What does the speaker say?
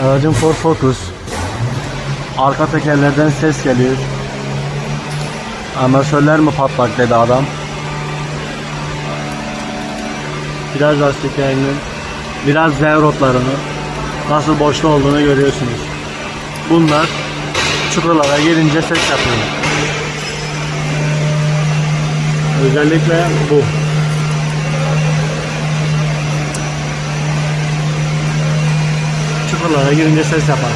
Aracın Ford Focus. Arka tekerlerden ses geliyor. Amortisörler mi patlak dedi adam. Biraz lastiklerinin, biraz zevrotlarını nasıl boşlu olduğunu görüyorsunuz. Bunlar çukurlara girince ses yapıyor. Özellikle bu. Çukurlara girince ses yapar.